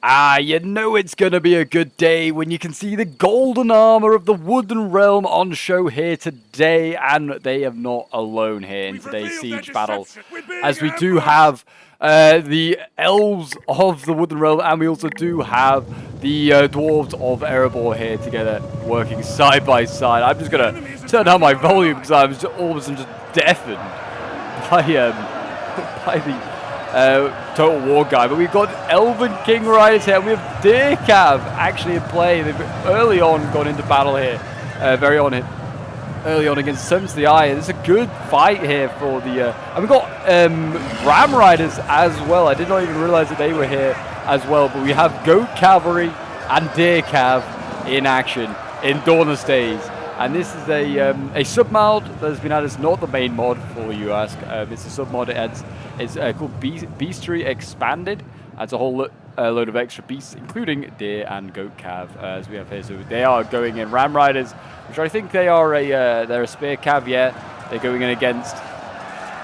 You know it's gonna be a good day when you can see the golden armor of the Wooden Realm on show here today, and they are not alone here in today's siege battle, as we do have the elves of the Wooden Realm, and we also do have the Dwarves of Erebor here together, working side by side. I'm just gonna turn down my volume because I'm all of a sudden just deafened by the Total War guy, but we've got Elven King Riders here, and we have Deercav actually in play. They've early on gone into battle here, early on against Servants of the Eye. It's a good fight here for the, and we've got Ram Riders as well. I did not even realize that they were here as well, but we have Goat Cavalry and Deercav in action in Dawnless Days. And this is a sub-mod that has been added. It's not the main mod, for you ask. It's a sub-mod. It's called Beastry Expanded. Adds a whole load of extra beasts, including deer and goat cav, as we have here. So they are going in Ram Riders, which I think they are they're a spear cav. Yeah, they're going in against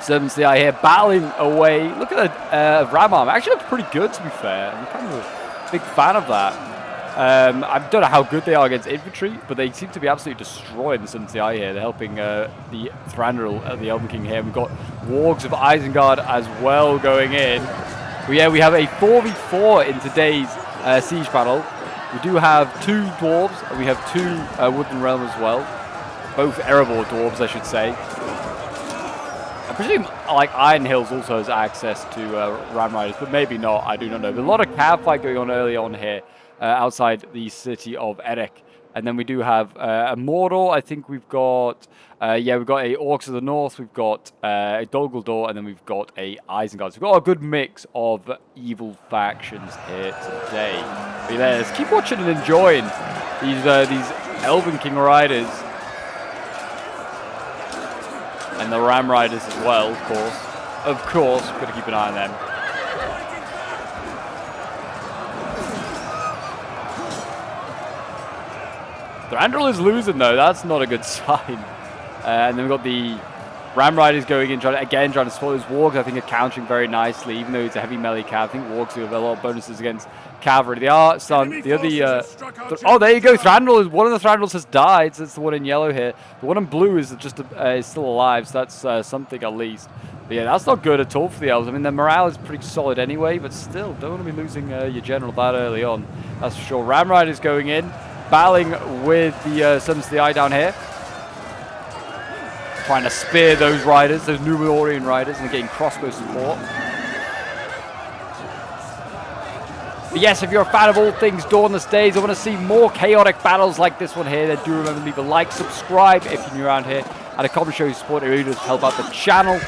Servants of the Eye here, battling away. Look at the Ram arm. Actually looks pretty good, to be fair. I'm kind of a big fan of that. I don't know how good they are against infantry, but they seem to be absolutely destroying the Servants of the Eye here. They're helping the Thranduil, the Elven King here. We've got Wargs of Isengard as well going in. But yeah, we have a 4v4 in today's siege battle. We do have 2 Dwarves, and we have 2 Wooden Realm as well. Both Erebor Dwarves, I should say. I presume, like, Iron Hills also has access to Ram Riders, but maybe not. I do not know. There's a lot of cav fight going on early on here. Outside the city of Eric. And then we do have a Mordor. I think we've got, we've got a Orcs of the North, we've got a Dol Guldur, and then we've got a Isengard. So we've got a good mix of evil factions here today. But yeah, let's keep watching and enjoying these Elven King Riders. And the Ram Riders as well, of course. Of course, we've got to keep an eye on them. Thranduil is losing, though. That's not a good sign. And then we've got the Ram Riders going in, trying to spoil his Wargs. I think are countering very nicely, even though it's a heavy melee cav. I think Wargs do have a lot of bonuses against cavalry. They are some. The other. Oh, there you go. Thranduil. One of the Thranduils has died. So it's the one in yellow here. The one in blue is just is still alive. So that's something at least. But yeah, that's not good at all for the elves. I mean, their morale is pretty solid anyway, but still, don't want to be losing your general that early on. That's for sure. Ram Riders going in. Battling with the Servants of the Eye down here. Trying to spear those riders, those Numenorean riders, and getting crossbow support. But yes, if you're a fan of all things Dawnless Days, I want to see more chaotic battles like this one here, then do remember to leave a like, subscribe if you're new around here, and a comment show you support. It really does help out the channel.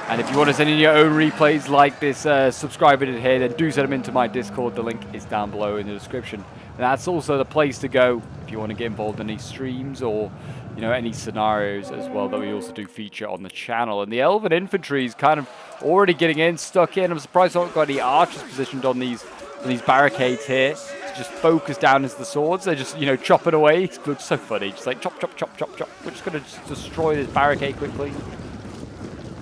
And if you want to send in your own replays like this subscriber did here, then do send them into my Discord. The link is down below in the description. And that's also the place to go if you want to get involved in any streams or, you know, any scenarios as well that we also do feature on the channel. And the Elven Infantry is kind of already getting in, stuck in. I'm surprised I haven't got any archers positioned on these barricades here. To just focus down into the swords. They're just, you know, chopping away. It looks so funny. Just like chop, chop, chop, chop, chop. We're just going to just destroy this barricade quickly.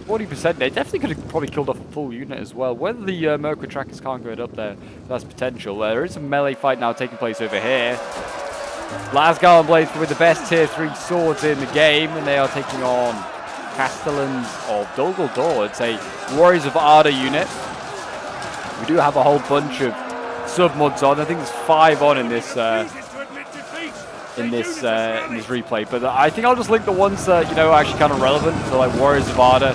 40%, they definitely could have probably killed off a full unit as well. Whether the Mercury trackers can't get up there, that's potential. There is a melee fight now taking place over here. Lasgar Blades with the best tier 3 swords in the game, and they are taking on Castellans of Dol Guldur. It's a Warriors of Ardor unit. We do have a whole bunch of sub-mods on. I think there's 5 on in this replay, but I think I'll just link the ones that, you know, are actually kind of relevant. So like Warriors of Ardor,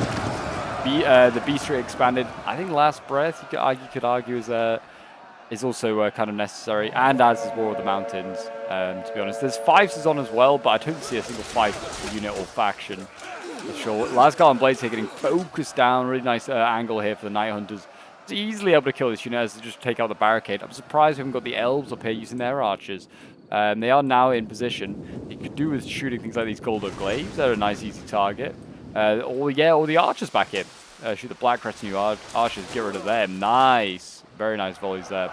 the Beastry Expanded. I think Last Breath you could argue is also kind of necessary, and as is War of the Mountains. To be honest, there's 5s on as well, but I don't see a single 5 unit or faction for sure. Lasgar and Blades here getting focused down. Really nice angle here for the Night Hunters. It's easily able to kill this unit as they just take out the barricade. I'm surprised we haven't got the elves up here using their archers. They are now in position. You could do with shooting things like these Guldur Glaives. They're a nice, easy target. Or the archers back in. Shoot the Black Retinue archers, get rid of them. Nice. Very nice volleys there.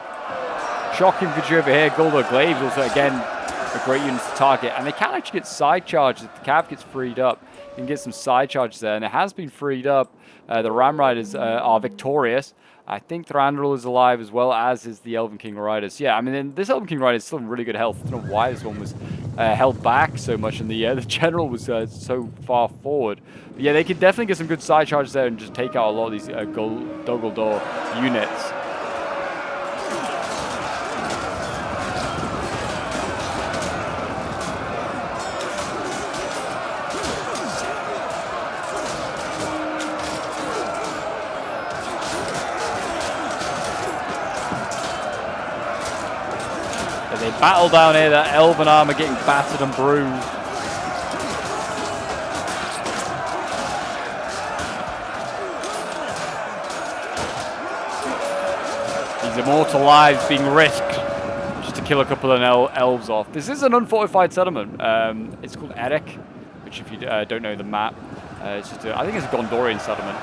Shock infantry over here. Guldur Glaives also, again, a great unit to target. And they can actually get side charges. If the cav gets freed up, you can get some side charges there. And it has been freed up. The Ram Riders are victorious. I think Thranduil is alive as well, as is the Elven King Riders. Yeah, I mean, this Elven King Rider is still in really good health. I don't know why this one was held back so much, and the General was so far forward. But yeah, they could definitely get some good side charges there and just take out a lot of these Dogaldor units. They battle down here, that Elven armor getting battered and bruised. These immortal lives being risked just to kill a couple of elves off. This is an unfortified settlement. It's called Eric, which if you don't know the map, it's just I think it's a Gondorian settlement.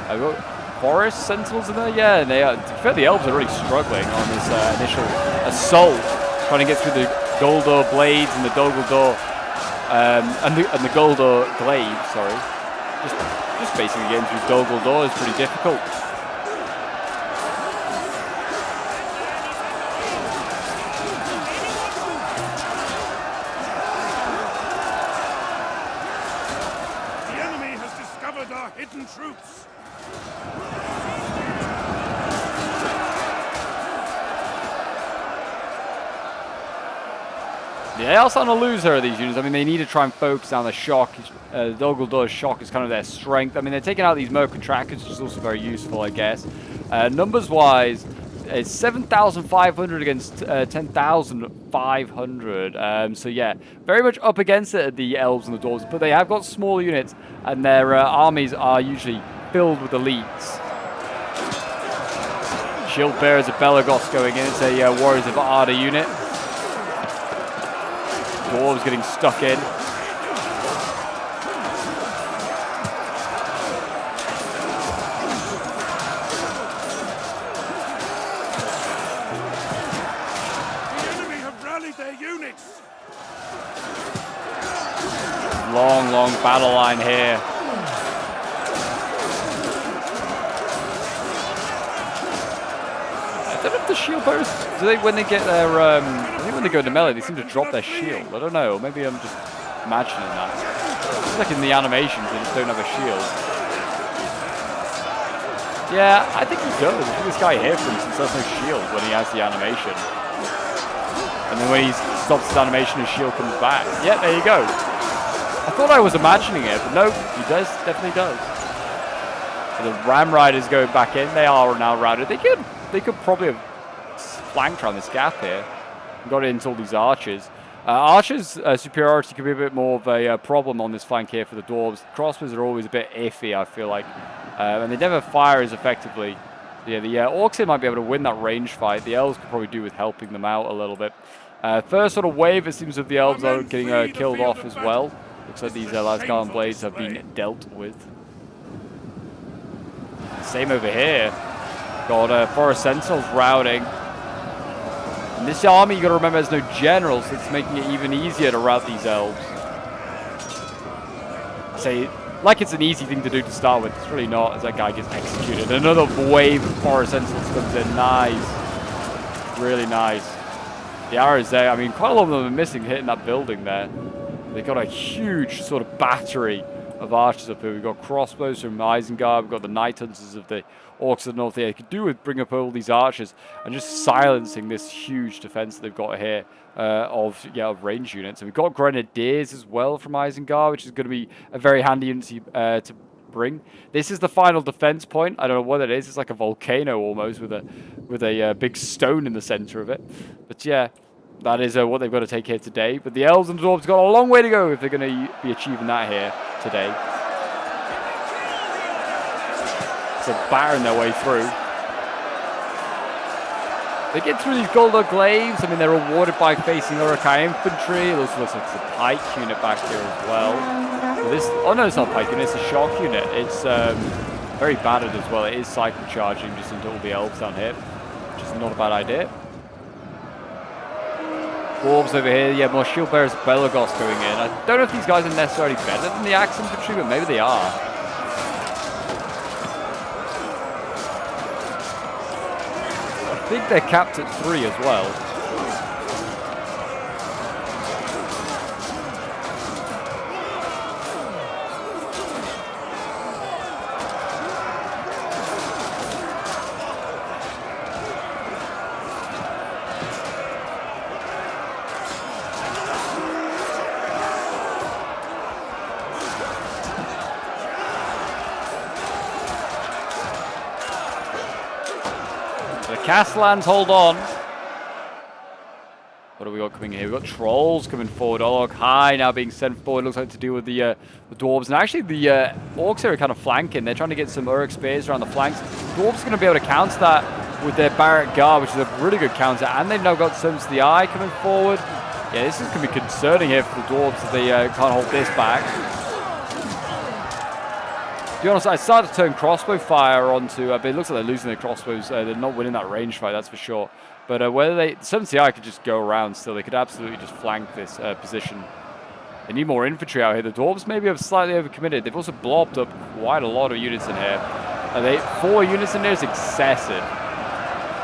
I've got forest sentinels in there, yeah, and they are, to be fair, the elves are really struggling on this initial assault. Trying to get through the Goldor blades and the Dogaldor and the Goldor glaive. Sorry, just basically getting through Dogaldor is pretty difficult. The enemy has discovered our hidden troops. Yeah, they are starting to lose her, these units. I mean, they need to try and focus on the shock. Dogaldor's shock is kind of their strength. I mean, they're taking out these Merkin trackers, which is also very useful, I guess. Numbers-wise, it's 7,500 against 10,500. So, yeah, very much up against it, the Elves and the Dwarves. But they have got small units, and their armies are usually filled with elites. Shield Bearers of Belagos going in. It's a Warriors of Arda unit. Dwarves getting stuck in. The enemy have rallied their units. Long battle line here. I don't know if the shield bearers, do they, when they get their, I think when they go into melee, they seem to drop their shield. I don't know, maybe I'm just imagining that. It's like in the animations, they just don't have a shield. Yeah, I think he does. I think this guy here, for instance, has no shield when he has the animation. And then when he stops his animation, his shield comes back. Yeah, there you go. I thought I was imagining it, but no, he does, definitely does. So the Ram Riders going back in, they are now routed. They could probably have flanked around this gap here and got into all these archers. Archers' superiority could be a bit more of a problem on this flank here for the Dwarves. Crossbows are always a bit iffy, I feel like, and they never fire as effectively. Yeah, the Orcs here might be able to win that range fight. The Elves could probably do with helping them out a little bit. First sort of wave, it seems, of the Elves are getting killed off as well. Looks like these Lasgarden blades have been dealt with. Same over here. Got Forest Sentinels routing. And this army, you got to remember, has no generals, so it's making it even easier to rout these elves. Say, like it's an easy thing to do to start with. It's really not, as that guy gets executed. Another wave of Forest Sentinels comes in. Nice. Really nice. The arrows there, I mean, quite a lot of them are missing, hitting that building there. They've got a huge sort of battery of archers up here. We've got crossbows from Isengard. We've got the Night Hunters of the Orcs of the North here. They could do with bring up all these archers and just silencing this huge defense that they've got here of range units. And we've got Grenadiers as well from Isengard, which is going to be a very handy unit to bring. This is the final defense point. I don't know what it is. It's like a volcano almost with a big stone in the center of it. But yeah, that is what they've got to take here today. But the Elves and the Dwarves got a long way to go if they're going to be achieving that here today. So battering their way through. They get through these Goldor glaives. I mean, they're rewarded by facing Urukai infantry. It also looks like there's a pike unit back here as well. So this, oh no, it's not a pike unit, it's a shock unit. It's very battered as well. It is cycle charging just into all the elves down here, which is not a bad idea. Dwarves over here, yeah, more shield bearers, Belagos going in. I don't know if these guys are necessarily better than the axe infantry, but maybe they are. think they're capped at 3 as well. Castellans hold on. What have we got coming here? We've got trolls coming forward. Orc High now being sent forward. Looks like to deal with the dwarves. And actually the orcs here are kind of flanking. They're trying to get some Uruk spears around the flanks. Dwarves are going to be able to counter that with their Barrack Guard, which is a really good counter. And they've now got Stones to the Eye coming forward. Yeah, this is going to be concerning here for the dwarves if they can't hold this back. To be honest, I started to turn crossbow fire onto, but it looks like they're losing their crossbows. They're not winning that range fight, that's for sure. But whether they, 70i could just go around still. They could absolutely just flank this position. They need more infantry out here. The dwarves maybe have slightly overcommitted. They've also blobbed up quite a lot of units in here. 4 units in there is excessive.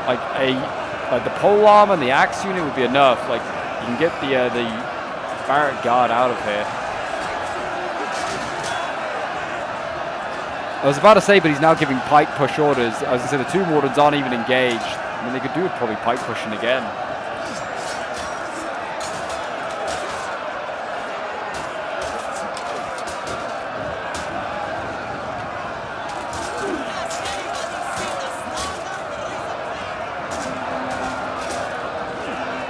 Like the polearm and the axe unit would be enough. Like you can get the Barrack Guard out of here. I was about to say, but he's now giving pike push orders. I was going to say the 2 Wardens aren't even engaged. I mean, they could do it probably pike pushing again.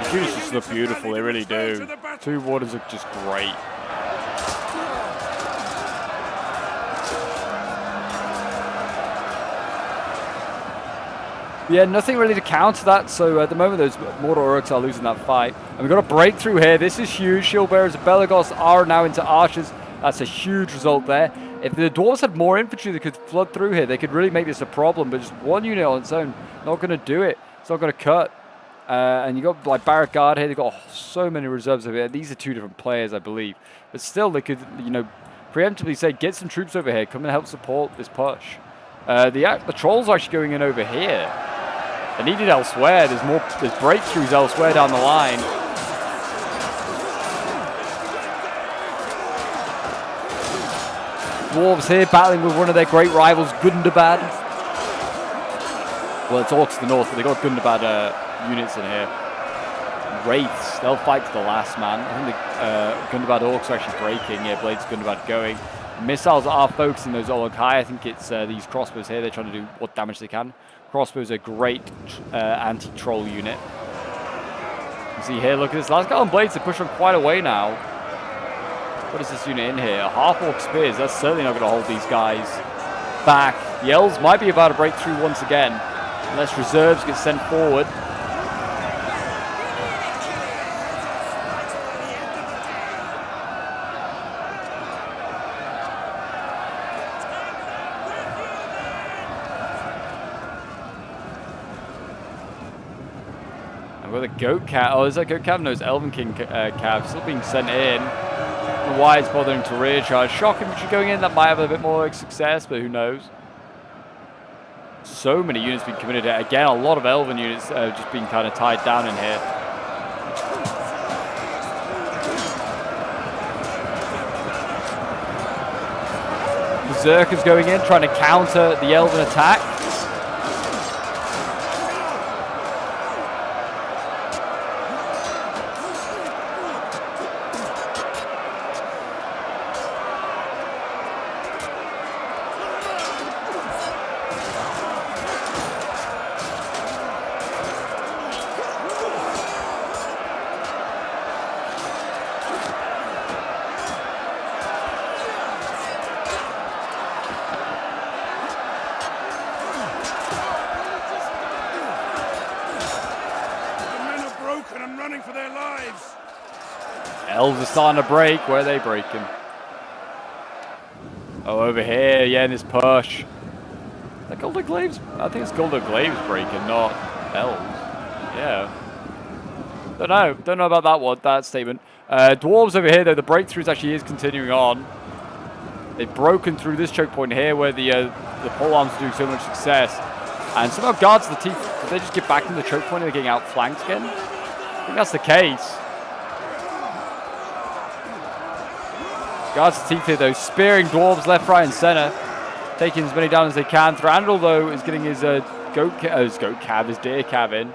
The units just look beautiful, they really do. 2 Wardens look just great. Yeah, nothing really to counter that, so at the moment those Mordor Uruks are losing that fight. And we've got a breakthrough here. This is huge. Shield Bearers of Belagos are now into archers. That's a huge result there. If the dwarves had more infantry that could flood through here, they could really make this a problem, but just 1 unit on its own, not going to do it. It's not going to cut. And you got like Barrack Guard here. They've got so many reserves over here. These are 2 different players, I believe. But still, they could, you know, preemptively say, get some troops over here. Come and help support this push. The trolls are actually going in over here. They're needed elsewhere. There's breakthroughs elsewhere down the line. Dwarves here battling with one of their great rivals, Gundabad. Well, it's all to the north, but they've got Gundabad units in here. Wraiths, they'll fight to the last man. I think the Gundabad orcs are actually breaking. Yeah, Blades Gundabad going. Missiles are focusing those Olog High. I think it's these crossbows here. They're trying to do what damage they can. Crossbows are a great anti-troll unit. You see here, look at this. Last guy on Blades, they push on quite a way now. What is this unit in here? Half-orc spears. That's certainly not going to hold these guys back. The elves might be about to break through once again, unless reserves get sent forward. With a goat cat. Oh, is that goat cab? No, it's Elven King cab. Still being sent in. I don't know why it's bothering to rear charge. Shock infantry going in. That might have a bit more like, success, but who knows? So many units being committed here. Again, a lot of Elven units just being kind of tied down in here. Berserkers going in, trying to counter the Elven attack. Elves are starting to break. Where are they breaking? Oh, over here. Yeah, in this push. Is that Golden Glaives? I think it's Golden Glaives breaking, not elves. Yeah. Don't know about that one, that statement. Dwarves over here, though, the breakthroughs actually is continuing on. They've broken through this choke point here where the polearms are doing so much success. And somehow guards the they just get back to the choke point and they're getting outflanked again? I think that's the case. Guards the teeth here though, spearing dwarves left, right, and center, taking as many down as they can. Thranduil though is getting his his deer cav in.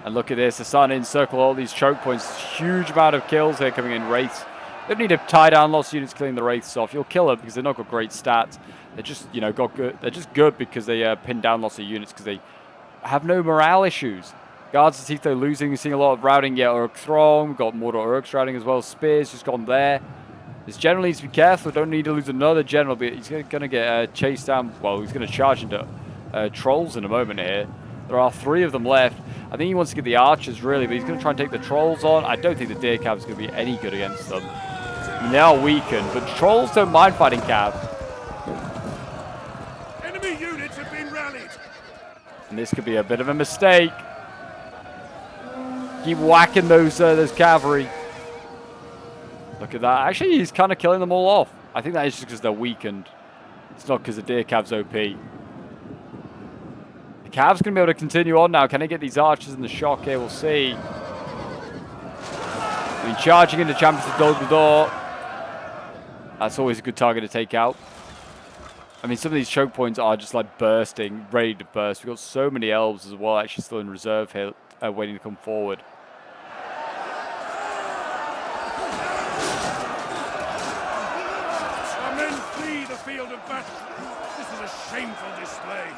And look at this, they're starting to encircle all these choke points. Huge amount of kills here coming in. Wraiths. They don't need to tie down lost units killing the Wraiths off. You'll kill them because they've not got great stats. They're just, you know, got good. They're just good because they pin down lots of units because they have no morale issues. Guards of Teeth though losing. We're seeing a lot of routing. Yeah, Urk Throng. We've got Mordor Urks routing as well. Spears just gone there. This general needs to be careful. Don't need to lose another general, but he's going to get chased down. Well, he's going to charge into trolls in a moment here. There are 3 of them left. I think he wants to get the archers, really, but he's going to try and take the trolls on. I don't think the deer cav is going to be any good against them. I mean, they are weakened, but trolls don't mind fighting cav. Enemy units have been rallied. And this could be a bit of a mistake. Keep whacking those cavalry. Look at that. Actually, he's kind of killing them all off. I think that is just because they're weakened. It's not because the deer cav's OP. The Cav's going to be able to continue on now. Can they get these archers in the shock here? We'll see. I mean, charging into Champions of Dol Guldur. That's always a good target to take out. I mean, some of these choke points are just like bursting, ready to burst. We've got so many elves as well, actually still in reserve here, waiting to come forward. Our men flee the field of battle. This is a shameful display.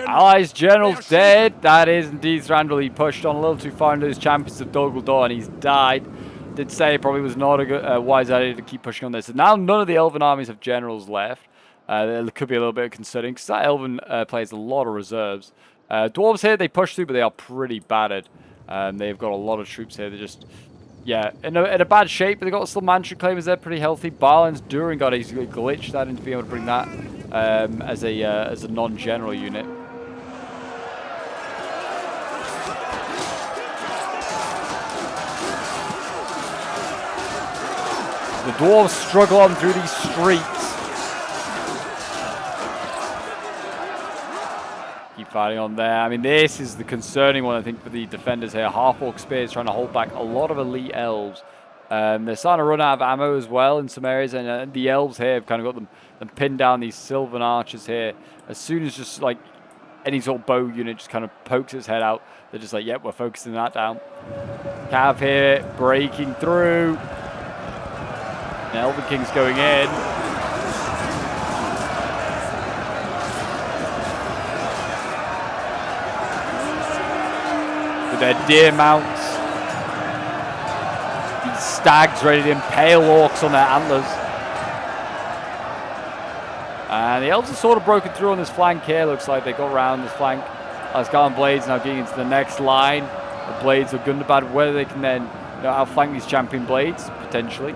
Allies general's dead. That is indeed Thranduil. He pushed on a little too far into those Champions of Dol Guldur and he's died. Did say it probably was not a good, wise idea to keep pushing on this. And now none of the Elven armies have generals left. It could be a little bit concerning because that Elven plays a lot of reserves. Dwarves here, they push through, but they are pretty battered. They've got a lot of troops here. They're just, yeah, in a bad shape, but they've got still Mantra Claimers there, pretty healthy. Balin's Durangard, he's glitched that into being able to bring that as a non-general unit. The dwarves struggle on through these streets. Keep fighting on there. I mean, this is the concerning one, I think, for the defenders here. Half-Orc Spears trying to hold back a lot of elite elves. They're starting to run out of ammo as well in some areas, and the elves here have kind of got them pinned down, these Sylvan archers here. As soon as just like any sort of bow unit just kind of pokes its head out, they're just like, yep, we're focusing that down. Cav here, breaking through. And Elven King's going in. With their deer mounts. These stags ready to impale orcs on their antlers. And the elves are sort of broken through on this flank here. Looks like they got around this flank. Asgarden Blades now getting into the next line. The Blades of Gundabad, whether they can then outflank these champion Blades, potentially.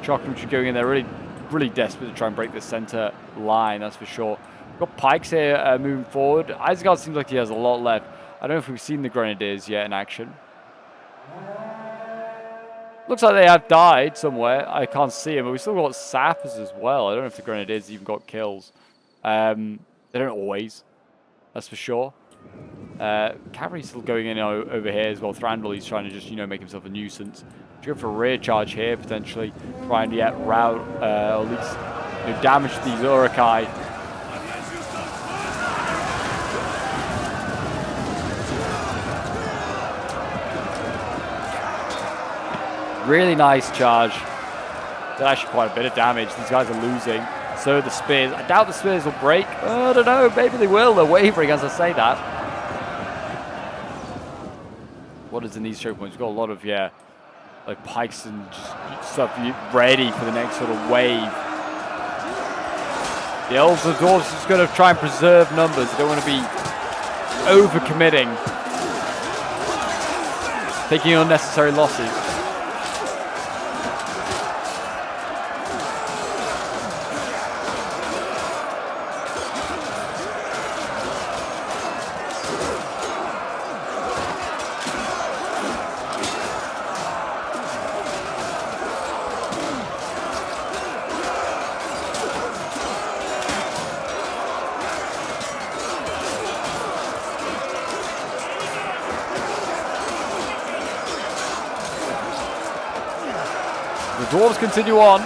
Shockmuch going in there, really desperate to try and break the center line, that's for sure. We've got Pikes here moving forward. Isengard seems like he has a lot left. I don't know if we've seen the Grenadiers yet in action. Looks like they have died somewhere. I can't see them, but we've still got Sappers as well. I don't know if the Grenadiers even got kills. They don't always, that's for sure. Cavalry's still going in over here as well. Thranduil, he's trying to just, make himself a nuisance. Go for a rear charge here, potentially. Try and rout, or at least damage these Uruk-hai. Really nice charge. Did actually quite a bit of damage. These guys are losing. So the spears. I doubt the spears will break. I don't know. Maybe they will. They're wavering as I say that. What is in these choke points? We've got a lot of, like pikes and just stuff ready for the next sort of wave. The elves and dwarves are just going to try and preserve numbers. They don't want to be over-committing. Taking unnecessary losses. The Dwarves continue on.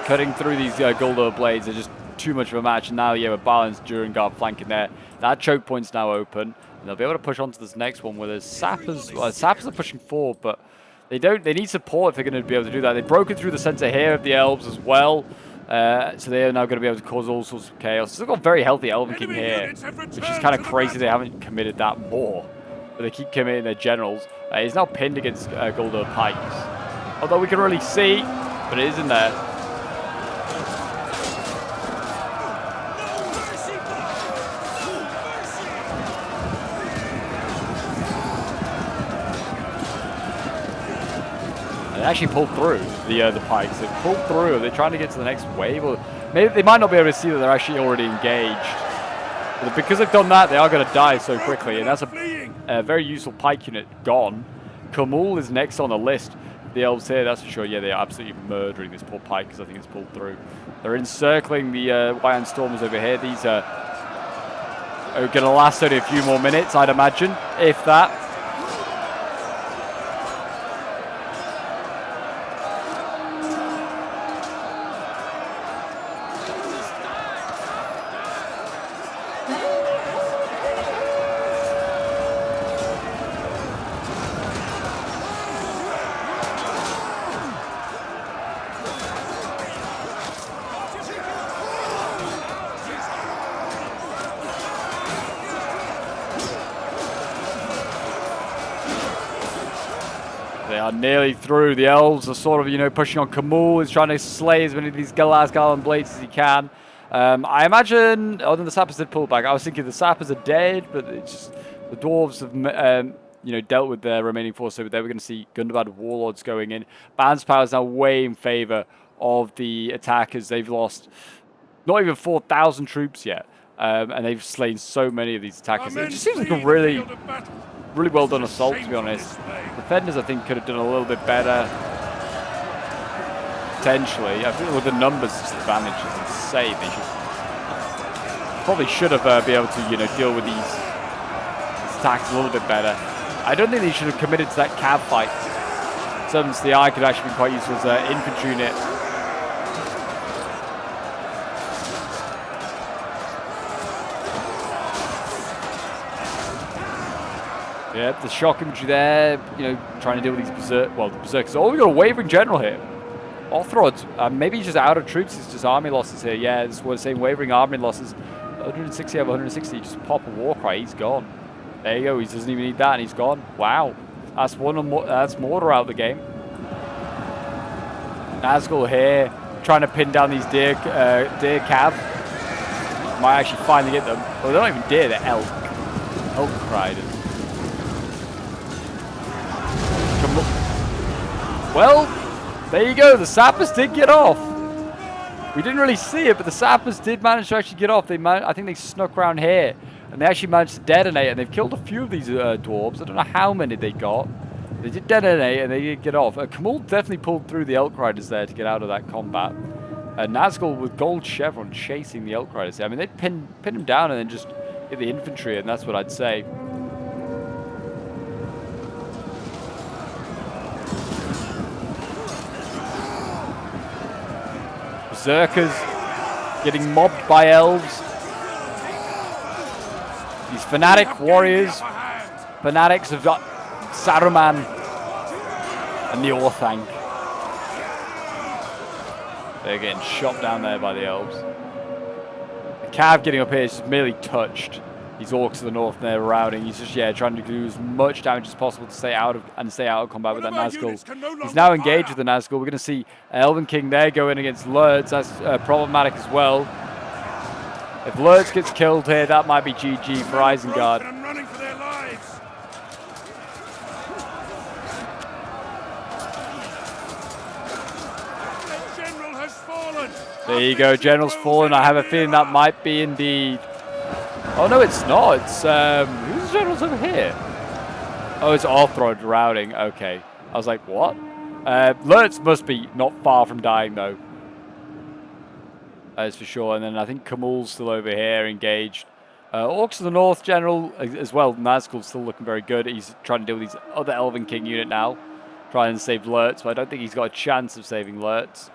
Cutting through these Guldor blades are just too much of a match. And now, yeah, with balanced Duran Guard flanking there. That choke point's now open. And they'll be able to push on to this next one where the Sappers... Well, the Sappers are pushing forward, but they need support if they're going to be able to do that. They've broken through the center here of the Elves as well. So they are now going to be able to cause all sorts of chaos. They've got a very healthy Elven King here, which is kind of crazy they haven't committed that more. But they keep committing their generals. He's now pinned against Guldor pikes. Although we can really see, but it is in there. They actually pulled through the pikes. They pulled through. They're trying to get to the next wave. Or maybe they might not be able to see that they're actually already engaged. But because they've done that, they are going to die so quickly. And that's a very useful pike unit gone. Khamul is next on the list. The Elves here, that's for sure. Yeah, they are absolutely murdering this poor pike because I think it's pulled through. They're encircling the White Stormers over here. These are going to last only a few more minutes, I'd imagine, if that. They are nearly through. The Elves are sort of, pushing on. Khamul is trying to slay as many of these Galaz blades as he can. I imagine, other than the Sappers did pull back, I was thinking the Sappers are dead, but it's just the Dwarves have, dealt with their remaining force over there. We're going to see Gundabad Warlords going in. Band's power is now way in favor of the attackers. They've lost not even 4,000 troops yet, and they've slain so many of these attackers. It just seems like a really well done assault, to be honest. Defenders, I think, could have done a little bit better. Potentially. I think with the numbers disadvantage is insane. They probably should have been able to, deal with these attacks a little bit better. I don't think they should have committed to that cav fight. Servants of the Eye could actually be quite useful as an infantry unit. Yeah, the shock infantry there, trying to deal with these the berserkers. Oh, we got a wavering general here. Othrod, maybe he's just out of troops. It's just army losses here. Yeah, it's what I'm saying. Wavering army losses. 160 out of 160. Just pop a war cry. He's gone. There you go. He doesn't even need that, and he's gone. Wow, that's that's Mortar out of the game. Nazgul here, trying to pin down these deer cav. Might actually finally get them. Well, they're not even deer. They're elk. Elk riders. Well, there you go. The Sappers did get off. We didn't really see it, but the Sappers did manage to actually get off. I think they snuck around here, and they actually managed to detonate, and they've killed a few of these dwarves. I don't know how many they got. They did detonate, and they did get off. Khamul definitely pulled through the Elk Riders there to get out of that combat. Nazgul with gold chevron chasing the Elk Riders. I mean, they'd pin him down and then just hit the infantry, and that's what I'd say. Berserkers getting mobbed by elves. These fanatic warriors, fanatics of Saruman and the Orthanc. They're getting shot down there by the elves. The Cav getting up here is just merely touched. These orcs to the north, and they're routing. He's just trying to do as much damage as possible to stay out of combat with that Nazgul. He's now engaged with the Nazgul. We're going to see Elven King there go in against Lurtz. That's problematic as well. If Lurtz gets killed here, that might be GG for Isengard. There you go, General's fallen. I have a feeling that might be indeed. Oh no, it's not. It's who's the generals over here? Oh, it's Othrod routing. Okay, I was like, what? Lurtz must be not far from dying though. That is for sure. And then I think Khamul's still over here, engaged. Orcs to the north, General as well. Nazgul's still looking very good. He's trying to deal with his other Elven King unit now. try and save Lurtz, but I don't think he's got a chance of saving Lurtz.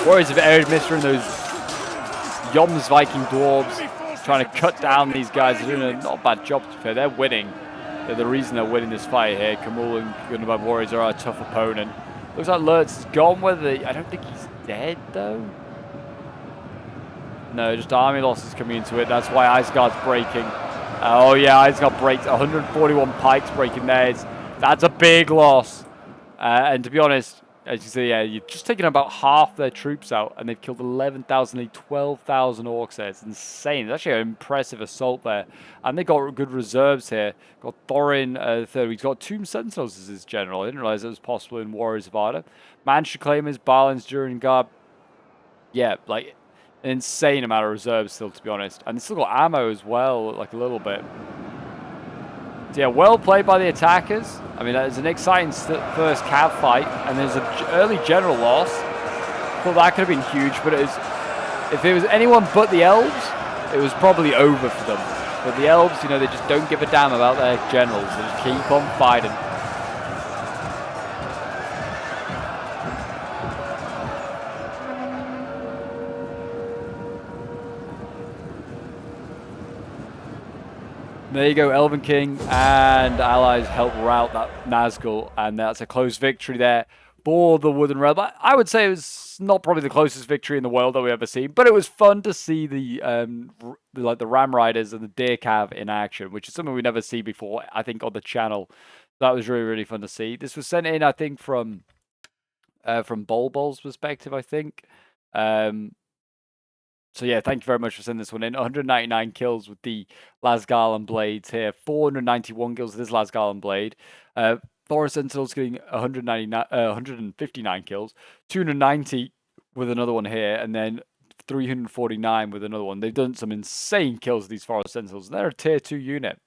Warriors of Erebor missing those Yoms Viking Dwarves, trying to cut down these guys. They're doing a not bad job, to be fair. They're winning. They're the reason they're winning this fight here. Kamul and Gundabad Warriors are a tough opponent. Looks like Lurtz is gone. I don't think he's dead, though. No, just army losses coming into it. That's why Iceguard's breaking. Oh, yeah, Iceguard breaks. 141 pikes breaking there. That's a big loss. And to be honest, as you see, yeah, you're just taking about half their troops out, and they've killed 11,000, nearly 12,000 orcs there. It's insane. It's actually an impressive assault there. And they got good reserves here. Got Thorin third. He's got Tomb Sentinels as his general. I didn't realize it was possible in Warriors of Erebor. Mansion Claimers, Balins, Durin Guard. Yeah, like an insane amount of reserves still, to be honest. And they still got ammo as well, like a little bit. So yeah, well played by the attackers. I mean, that is an exciting first cav fight, and there's an early general loss. Thought that could have been huge, but if it was anyone but the elves, it was probably over for them. But the elves, you know, they just don't give a damn about their generals. They just keep on fighting. There you go, Elven King and allies help rout that Nazgul, and that's a close victory there for the Wooden Realm. I would say it was not probably the closest victory in the world that we've ever seen, but it was fun to see the Ram Riders and the Deer Cav in action, which is something we never see before, I think, on the channel. That was really, really fun to see. This was sent in, I think, from Bol's perspective, I think. So yeah, thank you very much for sending this one in. 199 kills with the Lasgarland Blades here. 491 kills with this Lasgarland Blade. Thor Sentinels getting 159 kills. 290 with another one here. And then 349 with another one. They've done some insane kills with these Forest Sentinels. And they're a tier 2 unit.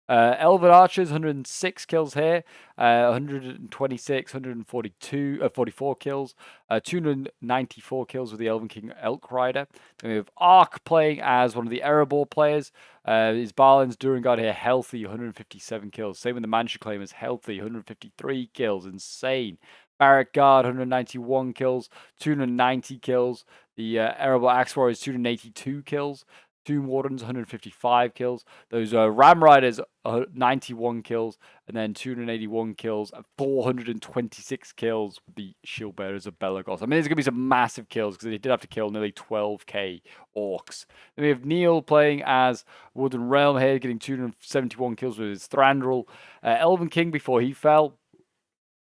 Elven Archers, 106 kills here, 126, 44 kills, 294 kills with the Elven King Elk Rider. Then we have Ark playing as one of the Erebor players. His Balin's Durin Guard here, healthy, 157 kills. Same with the Mansion Claimers, healthy, 153 kills, insane. Barrack Guard, 191 kills, 290 kills. The Erebor Axe Warriors, 282 kills. Tomb Wardens, 155 kills. Those Ram Riders, 91 kills. And then 281 kills and 426 kills with the Shield Bearers of Belagos. I mean, there's going to be some massive kills because they did have to kill nearly 12k orcs. Then we have Neil playing as Wooden Realm here, getting 271 kills with his Thranduil. Elven King before he fell.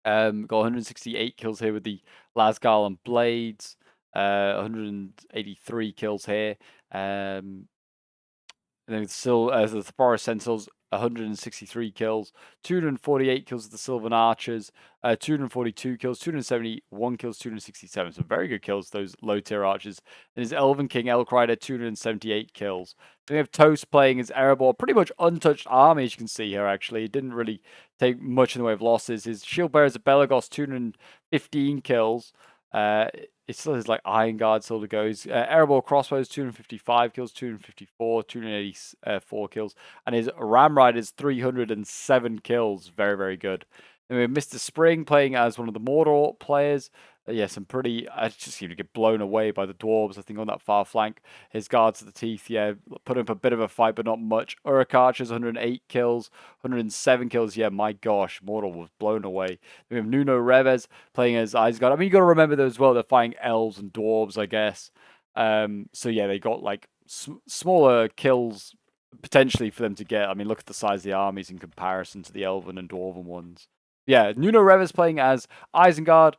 Got 168 kills here with the Lasgarland Blades. 183 kills here. And then still the Forest Sentinels, 163 kills, 248 kills with the Sylvan Archers, 242 kills, 271 kills, 267. So very good kills, those low tier archers. And his Elven King Elk Rider, 278 kills. Then we have Toast playing as Erebor, pretty much untouched army, as you can see here, actually. It didn't really take much in the way of losses. His Shield Bearers of Belagos, 215 kills. It still has like Iron Guard still to go. Erebor Crossbows, 255 kills, 254, 284 kills. And his Ram Riders, 307 kills. Very, very good. Then we have Mr. Spring playing as one of the Mordor players. Yeah, some pretty... I just seem to get blown away by the Dwarves, I think, on that far flank. His guards to the teeth, yeah, put up a bit of a fight, but not much. Uruk Archers, 108 kills, 107 kills. Yeah, my gosh, Mordor was blown away. Then we have Nuno Reves playing as Isgard. I mean, you got to remember though as well, they're fighting elves and dwarves, I guess. So yeah, they got like smaller kills potentially for them to get. I mean, look at the size of the armies in comparison to the elven and dwarven ones. Yeah, Nuno Reves playing as Isengard,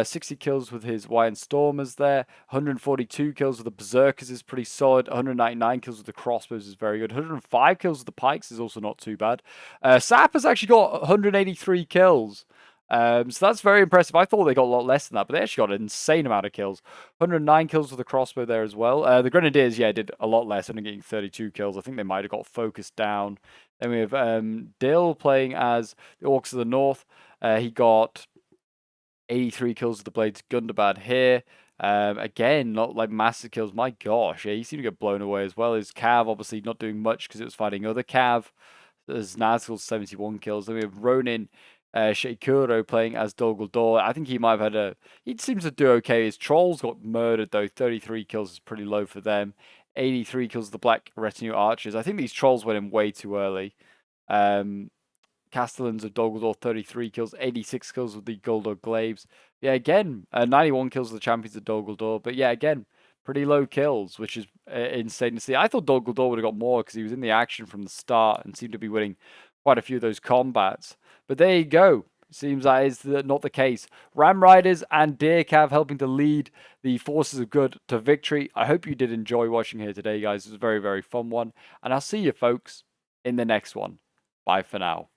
60 kills with his Wyvern Stormers there, 142 kills with the Berserkers is pretty solid, 199 kills with the Crossbows is very good, 105 kills with the Pikes is also not too bad. Sap has actually got 183 kills. So that's very impressive. I thought they got a lot less than that, but they actually got an insane amount of kills. 109 kills with the crossbow there as well. The Grenadiers, yeah, did a lot less, only getting 32 kills. I think they might have got focused down. Then we have Dill playing as the Orcs of the North. He got 83 kills with the Blades Gundabad here. Again, not like massive kills. My gosh, yeah, he seemed to get blown away as well. His Cav obviously not doing much because it was fighting other Cav. There's Nazgul's 71 kills. Then we have Ronin Sheikuro playing as Dol Guldur. I think he might have had he seems to do okay. His Trolls got murdered though. 33 kills is pretty low for them. 83 kills of the Black Retinue Archers. I think these Trolls went in way too early. Castellans of Dol Guldur, 33 kills, 86 kills with the Guldur Glaives. Yeah, again, 91 kills with the Champions of Dol Guldur. But yeah, again, pretty low kills, which is insane to see. I thought Dol Guldur would have got more because he was in the action from the start and seemed to be winning quite a few of those combats. But there you go. Seems that is not the case. Ram Riders and Deer Cav helping to lead the forces of good to victory. I hope you did enjoy watching here today, guys. It was a very, very fun one. And I'll see you folks in the next one. Bye for now.